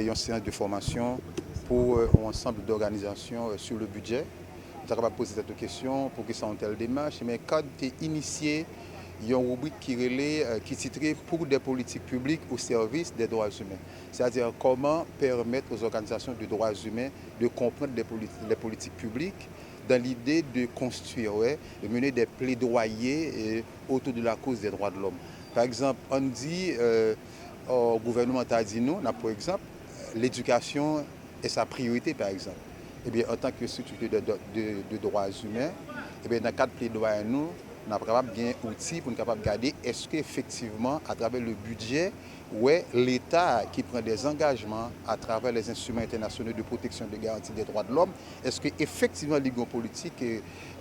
Une séance de formation pour un ensemble d'organisations sur le budget. Nous sommes capables de poser cette question pour que ça ait une telle démarche. Mais quand tu es initié, il y a une rubrique qui titrait pour des politiques publiques au service des droits humains. C'est-à-dire comment permettre aux organisations de droits humains de comprendre les politiques publiques dans l'idée de construire, de mener des plaidoyers autour de la cause des droits de l'homme. Par exemple, on dit au gouvernement a dit nous, par exemple, l'éducation est sa priorité, par exemple. Eh bien, en tant que structure de droits humains, eh bien, dans le cadre de plaidoyer, nous sommes capables de outils pour nous capables de regarder est-ce qu'effectivement, à travers le budget, l'État qui prend des engagements à travers les instruments internationaux de protection de garantie des droits de l'homme, est-ce qu'effectivement, les politiques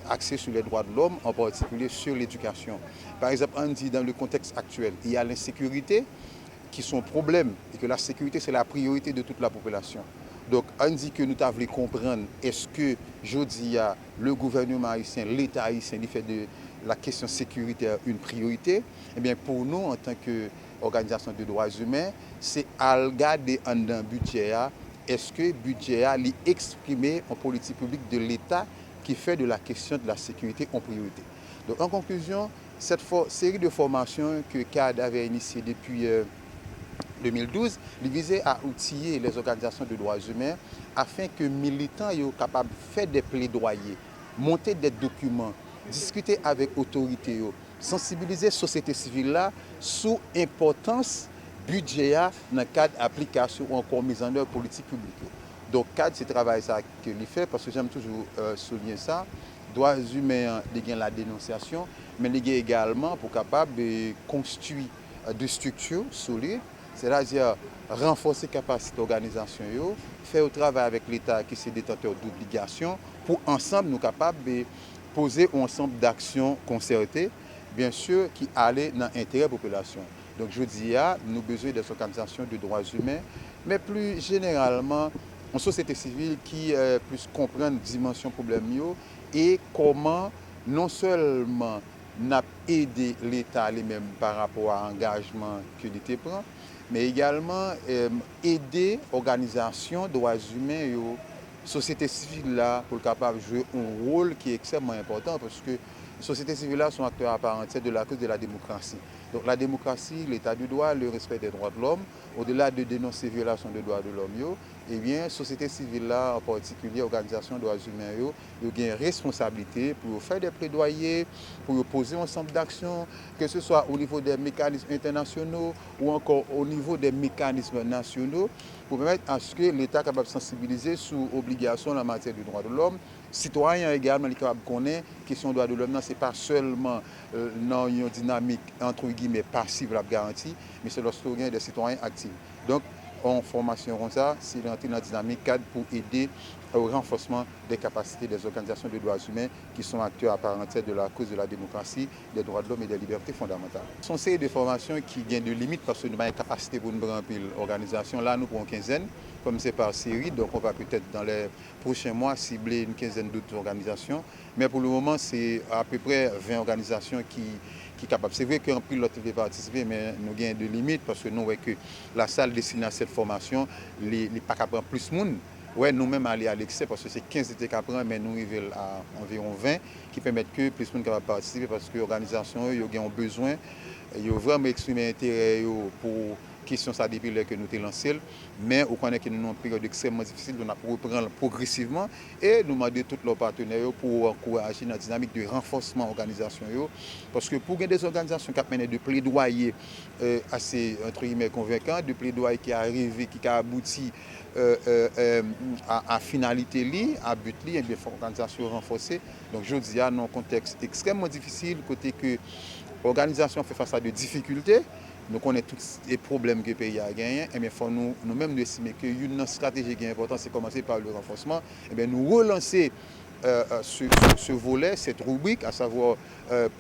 axées sur les droits de l'homme, en particulier sur l'éducation. Par exemple, on dit dans le contexte actuel, il y a l'insécurité, qui sont problèmes et que la sécurité c'est la priorité de toute la population. Donc on dit que nous devons comprendre est-ce que aujourd'hui le gouvernement haïtien, l'État haïtien, il fait de la question sécuritaire une priorité. Eh bien pour nous en tant qu'organisation de droits humains, c'est à regarder dans le budget est-ce que le budget est exprimé en politique publique de l'État qui fait de la question de la sécurité en priorité. Donc en conclusion, cette série de formations que CAD avait initiée depuis 2012, il visait à outiller les organisations de droits humains afin que les militants soient capables de faire des plaidoyers, monter des documents, discuter avec l'autorité, sensibiliser la société civile là, sur l'importance budget dans le cadre d'application ou encore mise en œuvre politique publique. Donc, cadre, c'est travail ça que il fait parce que j'aime toujours souligner ça. Droits humains, il y a la dénonciation, mais il y a également pour capable de construire des structures solides. C'est-à-dire renforcer la capacité d'organisation, faire le travail avec l'État qui est détenteur d'obligations pour ensemble nous capables de poser un ensemble d'actions concertées, bien sûr, qui allaient dans l'intérêt de la population. Donc je dis, nous avons besoin des organisations de droits humains, mais plus généralement, une société civile qui puisse comprendre la dimension problème et comment non seulement n'a aidé l'État lui-même par rapport à l'engagement que l'État prend, mais également aider l'organisation des droits humains et la société civile là, pour capable jouer un rôle qui est extrêmement important parce que la société civile là sont acteurs à part entière de la cause de la démocratie. Donc la démocratie, l'état du droit, le respect des droits de l'homme, au-delà de dénoncer les violations des droits de l'homme, eh bien, la société civile là, en particulier l'organisation des droits humains, ils ont une responsabilité pour faire des plaidoyers, pour poser un ensemble d'actions, que ce soit au niveau des mécanismes internationaux ou encore au niveau des mécanismes nationaux, pour permettre à ce que l'État soit capable de sensibiliser sur l'obligation en matière de droits de l'homme. Citoyens également, les capables de connaître la question des droits de l'homme, ce n'est pas seulement dans une dynamique entre guillemets passive la garantie, mais c'est lorsqu'il y a des citoyens actifs. Donc, en formation comme ça, c'est rentrer dans la dynamique cadre pour aider au renforcement des capacités des organisations de droits humains qui sont acteurs à part entière de la cause de la démocratie, des droits de l'homme et des libertés fondamentales. Ce sont ces série de formations qui gagnent de limites parce que nous avons une capacité pour nous remplir l'organisation. Là, nous pour une quinzaine, comme c'est par série, donc on va peut-être dans les prochains mois cibler une quinzaine d'autres organisations. Mais pour le moment, c'est à peu près 20 organisations qui est capable. C'est vrai qu'un pilote veut participer, mais nous avons des limites parce que nous voyons que la salle destinée à cette formation n'est pas capable de plus de monde. Ouais, nous-mêmes aller à l'excès parce que c'est 15 étés qu'après, mais nous arrivons à environ 20 qui permettent que plus de monde capable participer parce que l'organisation ont besoin, ils ont vraiment exprimé intérêt pour question ça depuis que nous avons lancé, mais on connaît que nous avons une période extrêmement difficile, nous allons reprendre progressivement et nous demander tous nos partenaires pour encourager la dynamique de renforcement de l'organisation. Parce que pour des organisations qui mènent de plaidoyer assez entre guillemets convaincants, de plaidoyer qui arrive, qui a abouti à finalité, à but, et bien organisation renforcée. Donc je dis dans un contexte extrêmement difficile, côté que l'organisation fait face à des difficultés. Nous connaissons tous les problèmes que le pays a gagnés. Et bien, il faut nous-mêmes nous estimer qu'une stratégie qui est importante, c'est commencer par le renforcement. Et bien, nous relancer ce volet, cette rubrique, à savoir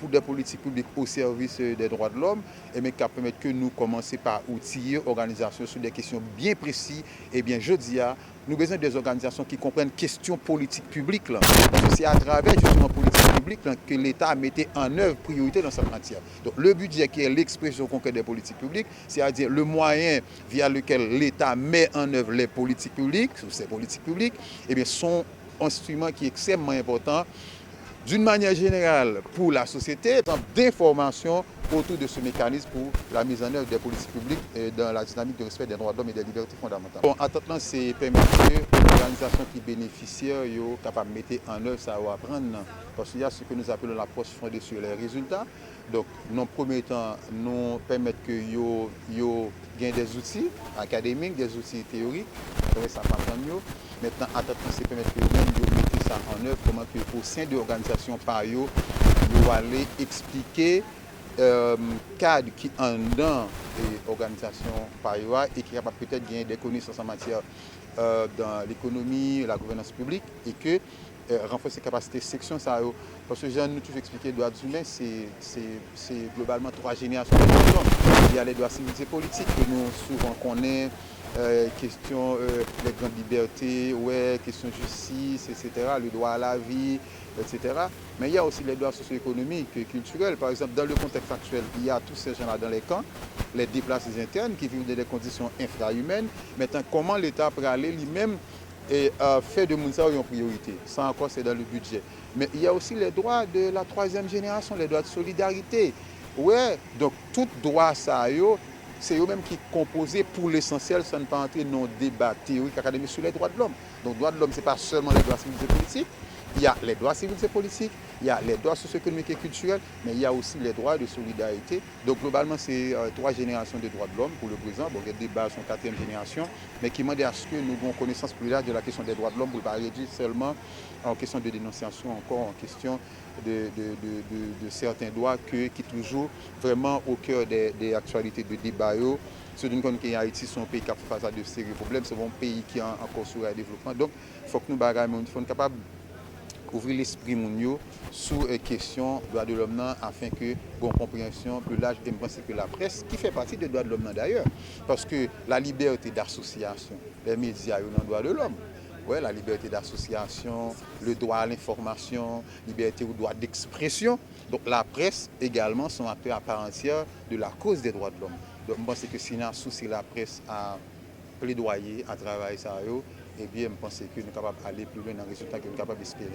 pour des politiques publiques au service des droits de l'homme, et bien, qui permet que nous commencer par outiller l'organisation sur des questions bien précises. Et bien, je dis, nous avons besoin des organisations qui comprennent questions politiques publiques. Là. Parce que c'est à travers justement politique publiques que l'État mettait en œuvre priorité dans cette matière. Donc le budget qui est l'expression concrète des politiques publiques, c'est-à-dire le moyen via lequel l'État met en œuvre les politiques publiques, ou ces politiques publiques, eh bien, sont un instrument qui est extrêmement important d'une manière générale pour la société, d'information autour de ce mécanisme pour la mise en œuvre des politiques publiques et dans la dynamique de respect des droits de l'homme et des libertés fondamentales. Bon, en temps, c'est permettre que l'organisation qui bénéficiaire est capable de mettre en œuvre ça ou apprendre. Parce qu'il y a ce que nous appelons l'approche fondée sur les résultats. Donc, dans le premier temps, nous permettre que yo gagnent des outils académiques, des outils théoriques, ça va prendre. Maintenant, à temps, c'est permettre que même mettre ça en œuvre, comment que au sein de l'organisation par yo aller expliquer cadre qui en dans l'organisation par yo et qui est capable peut-être gagner des connaissances en matière dans l'économie, la gouvernance publique et que renforcer les capacités section ça parce que j'ai nous toujours expliqué les droits humains c'est globalement 3 générations de droits de l'homme. Il y a les droits civils et politiques que nous souvent connaissons, question les grandes libertés, ouais, question justice, etc., le droit à la vie, etc. Mais il y a aussi les droits socio-économiques et culturels. Par exemple, dans le contexte actuel, il y a tous ces gens-là dans les camps, les déplacés internes qui vivent dans des conditions infrahumaines. Maintenant, comment l'État peut aller lui-même et fait de Mounsa une priorité. Ça encore, c'est dans le budget. Mais il y a aussi les droits de la 3e génération, les droits de solidarité. Ouais, donc tout droit ça, c'est eux-mêmes qui composent pour l'essentiel, ça ne pas entrer dans un débat théorique académique sur les droits de l'homme. Donc, les droits de l'homme, ce n'est pas seulement les droits civils et politiques. Il y a les droits civils et politiques, il y a les droits socio-économiques et culturels, mais il y a aussi les droits de solidarité. Donc, globalement, c'est 3 générations de droits de l'homme pour le présent. Bon, les débats sont 4e génération, mais qui demandent à ce que nous ayons connaissance plus large de la question des droits de l'homme pour ne pas réduire seulement en question de dénonciation, encore en question de certains droits qui toujours vraiment au cœur des actualités de débat. Ceux d'une que Haïti sont un pays qui a fait face à de sérieux problèmes, c'est un pays qui est encore sur le développement. Donc, il faut que nous soyons capables d'ouvrir l'esprit sur les questions des droits de l'homme afin que bon compréhension plus large et pense que la presse qui fait partie des droits de l'homme d'ailleurs parce que la liberté d'association, les médias ont un droit de l'homme. Ouais, la liberté d'association, le droit à l'information, liberté ou droit d'expression. Donc la presse également sont acteurs à part entière de la cause des droits de l'homme. Donc je pense que si nous associons la presse à plaidoyer, à travailler ça, eh bien je pense que nous sommes capables d'aller plus loin dans le résultat que nous sommes capables d'espérer.